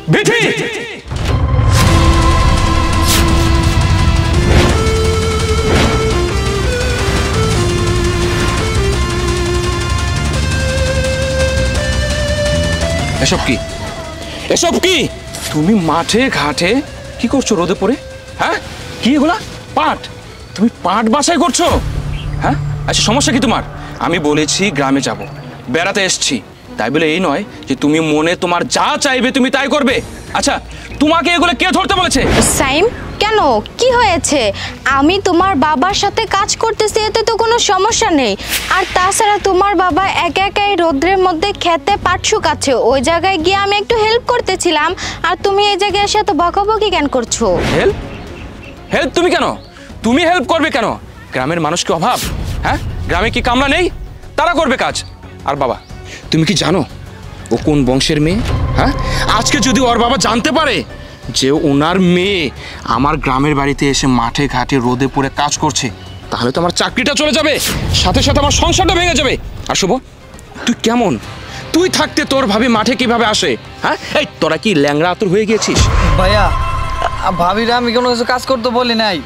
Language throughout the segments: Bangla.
বিথি এসব কি এসব কি তুমি মাঠে ঘাটে কি করছো রোদে পড়ে হ্যাঁ কি এগুলা পাট তুমি পাট বাছাই করছো হ্যাঁ আচ্ছা সমস্যা কি তোমার আমি বলেছি গ্রামে যাব বেড়াতে এসেছি তাই বলে এই নয় যে তুমি মনে তোমার যা চাইবে তুমি তাই করবে আচ্ছা তোমাকে এগুলো কে ধরতে বলেছে সাইম কেন কি হয়েছে আমি তোমার বাবার সাথে কাজ করতেছি এতে তো কোনো সমস্যা নেই আর তাছাড়া তোমার বাবা একা একাই রোদ্রের মধ্যে খেতে পাট শুকাচ্ছে ওই জায়গায় গিয়ে আমি একটু হেল্প করতেছিলাম আর তুমি এই জায়গায় এসে তো বকাবকি কেন করছো হেল্প হেল্প তুমি কেন তুমি হেল্প করবে কেন গ্রামের মানুষ কি অভাব হ্যাঁ গ্রামে কি কামলা নেই তারা করবে কাজ আর বাবা তুমি কি জানো ও কোন বংশের মেয়ে হ্যাঁ আজকে যদি ওর বাবা জানতে পারে যে ওনার মেয়ে আমার গ্রামের বাড়িতে এসে মাঠে ঘাটে রোদে পড়ে কাজ করছে তাহলে তো আমার চাকরিটা চলে যাবে সাথে সাথে আমার সংসারটা ভেঙে যাবে আর শুভ তুই কেমন তুই থাকতে তোর ভাবি মাঠে কিভাবে আসে হ্যাঁ এই তোরা কি ল্যাংড়া আতুর হয়ে গেছিস ভাইয়া ভাবিরা আমি কোনো কিছু কাজ করতে বলি নাই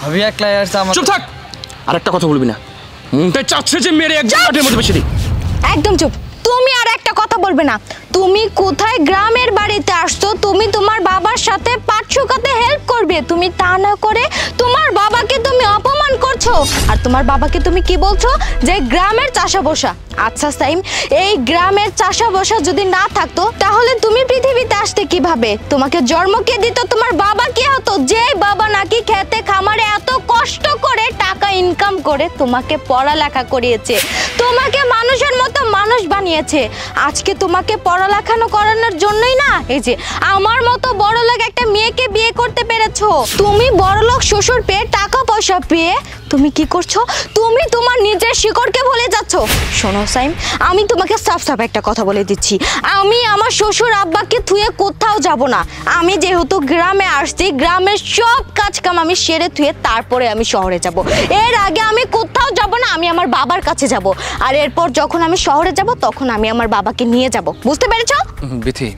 ভাবি একলাই আসছে আমার চুপ থাক আর একটা কথা বলবি না মুখটা চাচ্ছে যে মেরে এক জায়গাটার মধ্যে বসে দিই একদম চুপ তুমি আর একটা কথা বলবে না তুমি কোথায় গ্রামের বাড়িতে আসছো তুমি তোমার বাবার সাথে পাট শুকাতে হেল্প করবে তুমি তা না করে তোমার বাবাকে তুমি অপমান করছো আর তোমার বাবাকে তুমি কি বলছো যে গ্রামের চাষা বসা আচ্ছা সাইম এই গ্রামের চাষা বসা যদি না থাকতো তাহলে তুমি পৃথিবীতে আসতে কিভাবে তোমাকে জন্ম কে দিত তোমার বাবা কি হতো যে বাবা নাকি খেতে খামারে এত কষ্ট করে টাকা ইনকাম করে তোমাকে পড়ালেখা করিয়েছে তোমাকে মানুষের মতো মানুষ বানিয়েছে আজকে তোমাকে পড়ালেখা করানোর জন্যই না এই যে আমার মতো বড়লোক একটা মেয়েকে বিয়ে করতে পেরেছো তুমি বড়লোক শ্বশুর পেয়ে টাকা পয়সা পেয়ে তুমি কি করছো তুমি তোমার নিজের শিকড়কে ভুলে যাচ্ছো শোনো সাইম আমি তোমাকে সাফ সাফ একটা কথা বলে দিচ্ছি আমি আমার শ্বশুর আব্বাকে থুয়ে কোথাও যাব না আমি যেহেতু গ্রামে আসছি গ্রামের সব কাজ কাম আমি সেরে থুয়ে তারপরে আমি শহরে যাব এর আগে আমি কোথাও যাব না আমি আমার বাবার কাছে যাব আর এরপর যখন আমি শহরে যাব তখন আমি আমার বাবাকে নিয়ে যাব বুঝতে পেরেছো বিথি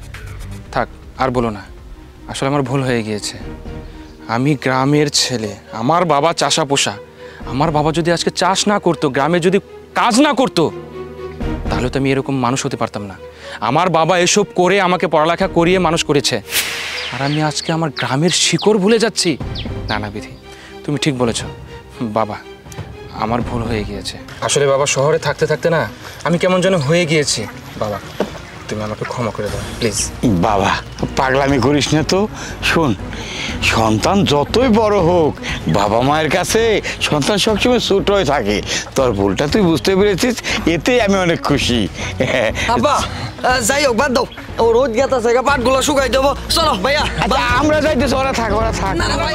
থাক আর বলো না আসলে আমার ভুল হয়ে গিয়েছে আমি গ্রামের ছেলে আমার বাবা চাষা পোষা আমার বাবা যদি আজকে চাষ না করতো গ্রামে যদি কাজ না করতো তাহলে তো আমি এরকম মানুষ হতে পারতাম না আমার বাবা এসব করে আমাকে পড়ালেখা করিয়ে মানুষ করেছে আর আমি আজকে আমার গ্রামের শিকড় ভুলে যাচ্ছি না না বিথি তুমি ঠিক বলেছ বাবা আমার ভুল হয়ে গিয়েছে আসলে বাবা শহরে থাকতে থাকতে না আমি কেমন যেন হয়ে গিয়েছি বাবা তুমি আমাকে ক্ষমা করে দাও প্লিজ বাবা পাগলামি করিস না তো শোন সন্তান যতই বড় হোক বাবা মায়ের কাছে সন্তান সবসময় ছোট হয়ে থাকে তোর ভুলটা তুই বুঝতে পেরেছিস এতেই আমি অনেক খুশি আব্বা যাই হোক বাদ দাও ও রোদ গেতাছে পাটগুলো শুকাই দেবো চলো ভাইয়া আচ্ছা আমরা যাইতেছি ওরা থাক না না ভাই